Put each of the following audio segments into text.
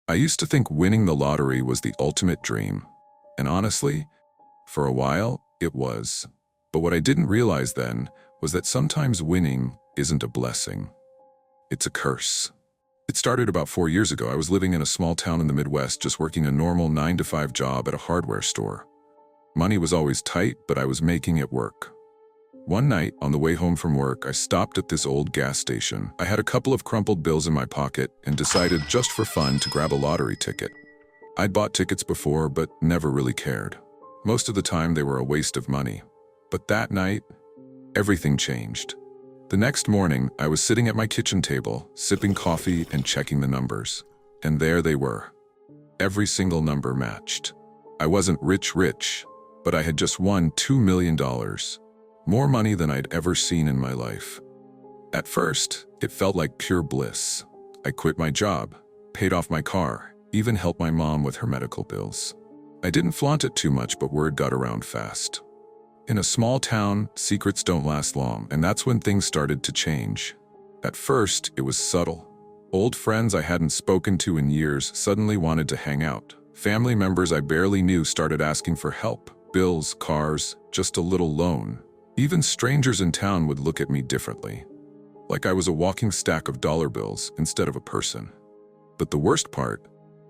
I used to think winning the lottery was the ultimate dream. And honestly, for a while, it was. But what I didn't realize then was that sometimes winning isn't a blessing. It's a curse. It started about 4 years ago. I was living in a small town in the Midwest, just working a normal 9-to-5 job at a hardware store. Money was always tight, but I was making it work. One night, on the way home from work, I stopped at this old gas station. I had a couple of crumpled bills in my pocket and decided just for fun to grab a lottery ticket. I'd bought tickets before, but never really cared. Most of the time, they were a waste of money. But that night, everything changed. The next morning, I was sitting at my kitchen table, sipping coffee and checking the numbers. And there they were. Every single number matched. I wasn't rich, but I had just won $2 million. More money than I'd ever seen in my life. At first, it felt like pure bliss. I quit my job, paid off my car, even helped my mom with her medical bills. I didn't flaunt it too much, but word got around fast. In a small town, secrets don't last long, and that's when things started to change. At first, it was subtle. Old friends I hadn't spoken to in years suddenly wanted to hang out. Family members I barely knew started asking for help, bills, cars, just a little loan. Even strangers in town would look at me differently, like I was a walking stack of dollar bills instead of a person. But the worst part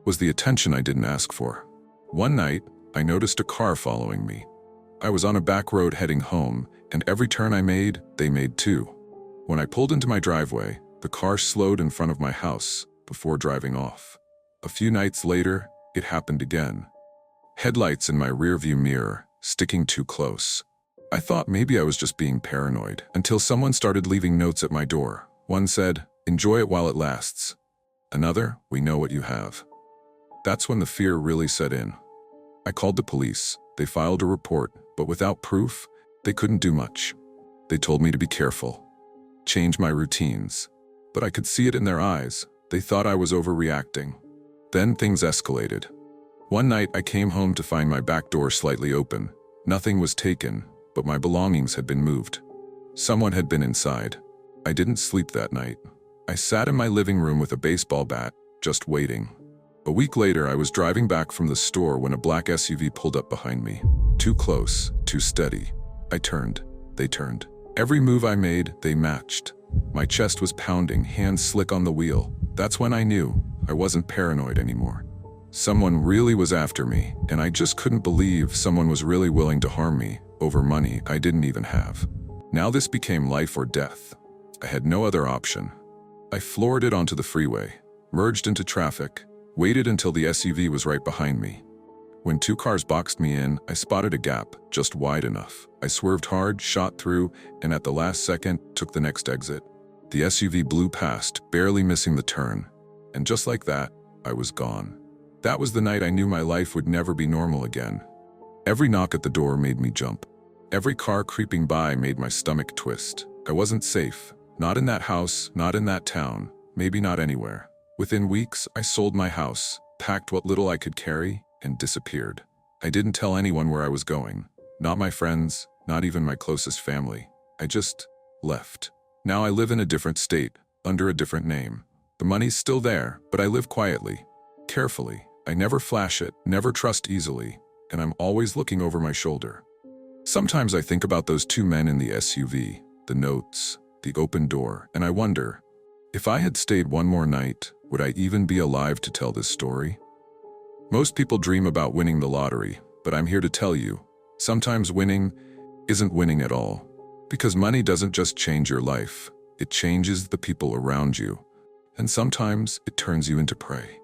was the attention I didn't ask for. One night, I noticed a car following me. I was on a back road heading home, and every turn I made, they made too. When I pulled into my driveway, the car slowed in front of my house before driving off. A few nights later, it happened again. Headlights in my rearview mirror, sticking too close. I thought maybe I was just being paranoid, until someone started leaving notes at my door. One said, "Enjoy it while it lasts." Another, "We know what you have." That's when the fear really set in. I called the police. They filed a report, but without proof, they couldn't do much. They told me to be careful, change my routines. But I could see it in their eyes. They thought I was overreacting. Then things escalated. One night I came home to find my back door slightly open. Nothing was taken, but my belongings had been moved. Someone had been inside. I didn't sleep that night. I sat in my living room with a baseball bat, just waiting. A week later, I was driving back from the store when a black SUV pulled up behind me. Too close, too steady. I turned. They turned. Every move I made, they matched. My chest was pounding, hands slick on the wheel. That's when I knew I wasn't paranoid anymore. Someone really was after me, and I just couldn't believe someone was really willing to harm me over money I didn't even have. Now this became life or death. I had no other option. I floored it onto the freeway, merged into traffic, waited until the SUV was right behind me. When 2 cars boxed me in, I spotted a gap just wide enough. I swerved hard, shot through, and at the last second, took the next exit. The SUV blew past, barely missing the turn. And just like that, I was gone. That was the night I knew my life would never be normal again. Every knock at the door made me jump. Every car creeping by made my stomach twist. I wasn't safe. Not in that house, not in that town, maybe not anywhere. Within weeks, I sold my house, packed what little I could carry, and disappeared. I didn't tell anyone where I was going. Not my friends, not even my closest family. I just left. Now I live in a different state, under a different name. The money's still there, but I live quietly, carefully. I never flash it, never trust easily, and I'm always looking over my shoulder. Sometimes I think about those 2 men in the SUV, the notes, the open door, and I wonder, if I had stayed one more night, would I even be alive to tell this story? Most people dream about winning the lottery, but I'm here to tell you, sometimes winning isn't winning at all. Because money doesn't just change your life, it changes the people around you. And sometimes it turns you into prey.